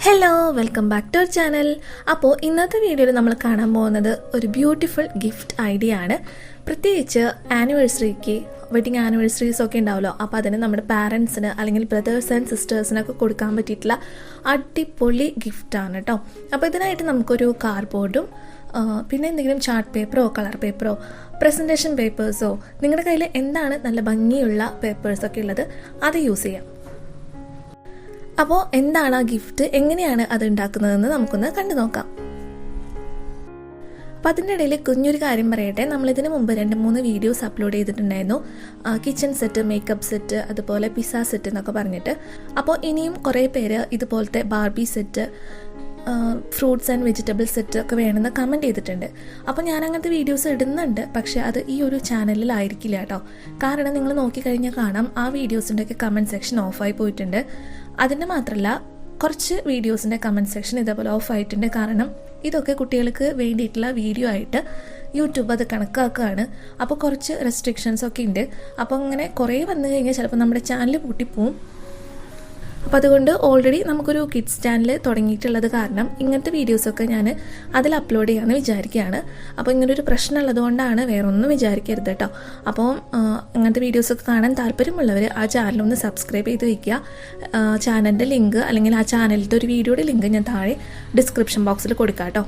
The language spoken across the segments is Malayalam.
Hello welcome back to our channel. അപ്പോൾ ഇന്നത്തെ വീഡിയോയിൽ നമ്മൾ കാണാൻ പോകുന്നത് ഒരു ബ്യൂട്ടിഫുൾ ഗിഫ്റ്റ് ഐഡിയ ആണ്. പ്രത്യേകിച്ച് ആനിവേഴ്സറിക്ക് വെഡിങ് ആനിവേഴ്സറീസ് ഒക്കെ ഉണ്ടാവുമല്ലോ, അപ്പോൾ അതിന് നമ്മുടെ പാരൻസിന് അല്ലെങ്കിൽ ബ്രദേഴ്സ് ആൻഡ് സിസ്റ്റേഴ്സിനൊക്കെ കൊടുക്കാൻ പറ്റിയിട്ടുള്ള അടിപൊളി ഗിഫ്റ്റാണ് കേട്ടോ. അപ്പോൾ ഇതിനായിട്ട് നമുക്കൊരു കാർഡ്ബോർഡും പിന്നെ എന്തെങ്കിലും ചാർട്ട് പേപ്പറോ കളർ പേപ്പറോ പ്രസൻറ്റേഷൻ പേപ്പേഴ്സോ നിങ്ങളുടെ കയ്യിൽ എന്താണ് നല്ല ഭംഗിയുള്ള പേപ്പേഴ്സൊക്കെ ഉള്ളത് അത് യൂസ് ചെയ്യാം. അപ്പോൾ എന്താണ് ആ ഗിഫ്റ്റ്, എങ്ങനെയാണ് അത് ഉണ്ടാക്കുന്നതെന്ന് നമുക്കൊന്ന് കണ്ടു നോക്കാം. അപ്പം അതിൻ്റെ ഇടയിൽ കുഞ്ഞൊരു കാര്യം പറയട്ടെ. നമ്മളിതിന് മുമ്പ് 2-3 വീഡിയോസ് അപ്ലോഡ് ചെയ്തിട്ടുണ്ടായിരുന്നു, കിച്ചൺ സെറ്റ്, മേക്കപ്പ് സെറ്റ്, അതുപോലെ പിസ്സ സെറ്റ് എന്നൊക്കെ പറഞ്ഞിട്ട്. അപ്പോൾ ഇനിയും കുറേ പേര് ഇതുപോലത്തെ Barbie set, fruits and vegetable set ഒക്കെ വേണമെന്ന് കമൻറ്റ് ചെയ്തിട്ടുണ്ട്. അപ്പോൾ ഞാൻ അങ്ങനത്തെ വീഡിയോസ് ഇടുന്നുണ്ട്, പക്ഷേ അത് ഈ ഒരു ചാനലിലായിരിക്കില്ല കേട്ടോ. കാരണം നിങ്ങൾ നോക്കിക്കഴിഞ്ഞാൽ കാണാം ആ വീഡിയോസിൻ്റെയൊക്കെ കമൻറ്റ് സെക്ഷൻ ഓഫായി പോയിട്ടുണ്ട്. അതിൻ്റെ മാത്രമല്ല കുറച്ച് വീഡിയോസിൻ്റെ കമൻറ്റ് സെക്ഷൻ ഇതേപോലെ ഓഫായിട്ടുണ്ട്. കാരണം ഇതൊക്കെ കുട്ടികൾക്ക് വേണ്ടിയിട്ടുള്ള വീഡിയോ ആയിട്ട് യൂട്യൂബ് അത് കണക്കാക്കുകയാണ്. അപ്പോൾ കുറച്ച് റെസ്ട്രിക്ഷൻസ് ഒക്കെ ഉണ്ട്. അപ്പോൾ അങ്ങനെ കുറേ വന്നു കഴിഞ്ഞാൽ ചിലപ്പോൾ നമ്മുടെ ചാനൽ പൂട്ടിപ്പോവും. അപ്പോൾ അതുകൊണ്ട് ഓൾറെഡി നമുക്കൊരു കിഡ്സ് ചാനൽ തുടങ്ങിയിട്ടുള്ളത് കാരണം ഇങ്ങനത്തെ വീഡിയോസൊക്കെ ഞാൻ അതിൽ അപ്ലോഡ് ചെയ്യാമെന്ന് വിചാരിക്കുകയാണ്. അപ്പോൾ ഇങ്ങനൊരു പ്രശ്നം ഉള്ളതുകൊണ്ടാണ്, വേറൊന്നും വിചാരിക്കരുത് കേട്ടോ. അപ്പോൾ അങ്ങനത്തെ വീഡിയോസൊക്കെ കാണാൻ താല്പര്യമുള്ളവർ ആ ചാനലൊന്ന് സബ്സ്ക്രൈബ് ചെയ്ത് വയ്ക്കുക. ചാനലിൻ്റെ ലിങ്ക് അല്ലെങ്കിൽ ആ ചാനലിൻ്റെ ഒരു വീഡിയോയുടെ ലിങ്ക് ഞാൻ താഴെ ഡിസ്ക്രിപ്ഷൻ ബോക്സിൽ കൊടുക്കാം കേട്ടോ.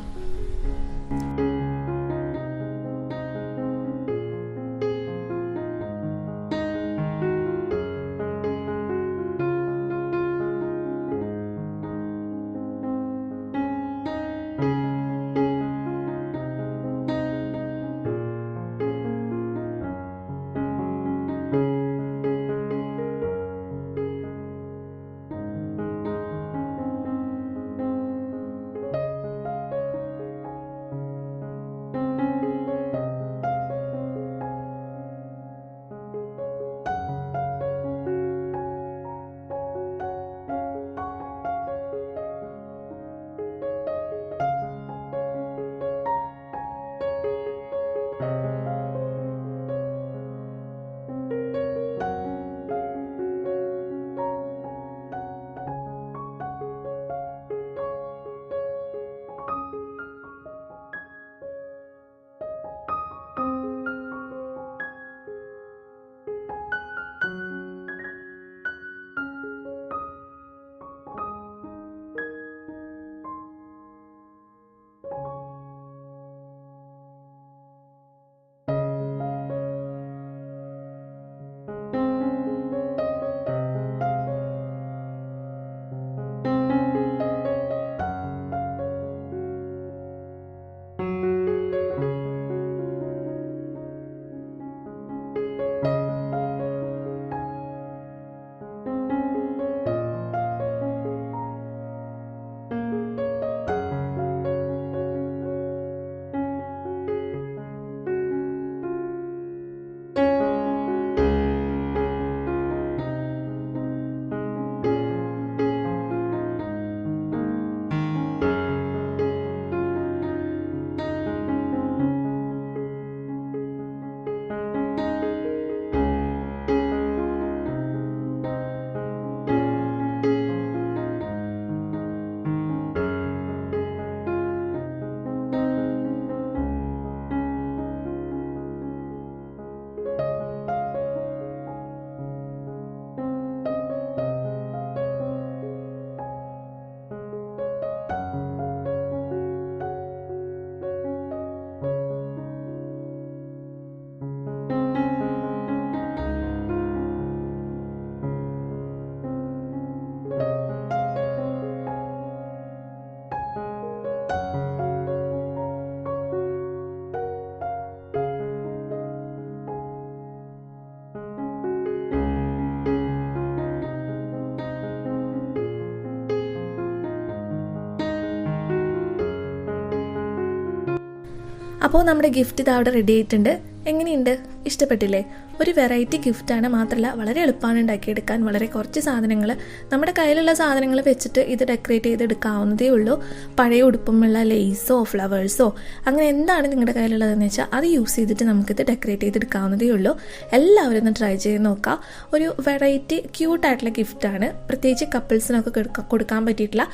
അപ്പോൾ നമ്മുടെ ഗിഫ്റ്റ് ഇത് അവിടെ റെഡി ആയിട്ടുണ്ട്. എങ്ങനെയുണ്ട്, ഇഷ്ടപ്പെട്ടില്ലേ? ഒരു വെറൈറ്റി ഗിഫ്റ്റാണ്. മാത്രമല്ല വളരെ എളുപ്പമാണ് ഉണ്ടാക്കിയെടുക്കാൻ. വളരെ കുറച്ച് സാധനങ്ങൾ, നമ്മുടെ കയ്യിലുള്ള സാധനങ്ങൾ വെച്ചിട്ട് ഇത് ഡെക്കറേറ്റ് ചെയ്തെടുക്കാവുന്നതേ ഉള്ളൂ. പഴയ ഉടുപ്പുമുള്ള ലേസോ ഫ്ലവേഴ്സോ അങ്ങനെ എന്താണ് നിങ്ങളുടെ കയ്യിലുള്ളതെന്ന് വെച്ചാൽ അത് യൂസ് ചെയ്തിട്ട് നമുക്കിത് ഡെക്കറേറ്റ് ചെയ്തെടുക്കാവുന്നതേ ഉള്ളൂ. എല്ലാവരും ഒന്ന് ട്രൈ ചെയ്ത് നോക്കാം. ഒരു വെറൈറ്റി ക്യൂട്ടായിട്ടുള്ള ഗിഫ്റ്റാണ്. പ്രത്യേകിച്ച് കപ്പിൾസിനൊക്കെ കൊടുക്കാൻ പറ്റിയിട്ടുള്ള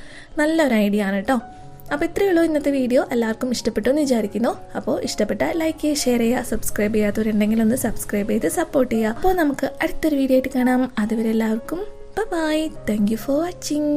നല്ലൊരു ഐഡിയ ആണ് കേട്ടോ. അപ്പോൾ ഇത്രയേ ഉള്ളൂ ഇന്നത്തെ വീഡിയോ. എല്ലാവർക്കും ഇഷ്ടപ്പെട്ടു എന്ന് വിചാരിക്കുന്നു. അപ്പോൾ ഇഷ്ടപ്പെട്ടാൽ ലൈക്ക് ചെയ്യുക, ഷെയർ ചെയ്യുക. സബ്സ്ക്രൈബ് ചെയ്യാത്തവരുണ്ടെങ്കിൽ ഒന്ന് സബ്സ്ക്രൈബ് ചെയ്ത് സപ്പോർട്ട് ചെയ്യുക. അപ്പോൾ നമുക്ക് അടുത്തൊരു വീഡിയോ ആയിട്ട് കാണാം. അതുവരെ എല്ലാവർക്കും bye. Thank you for watching.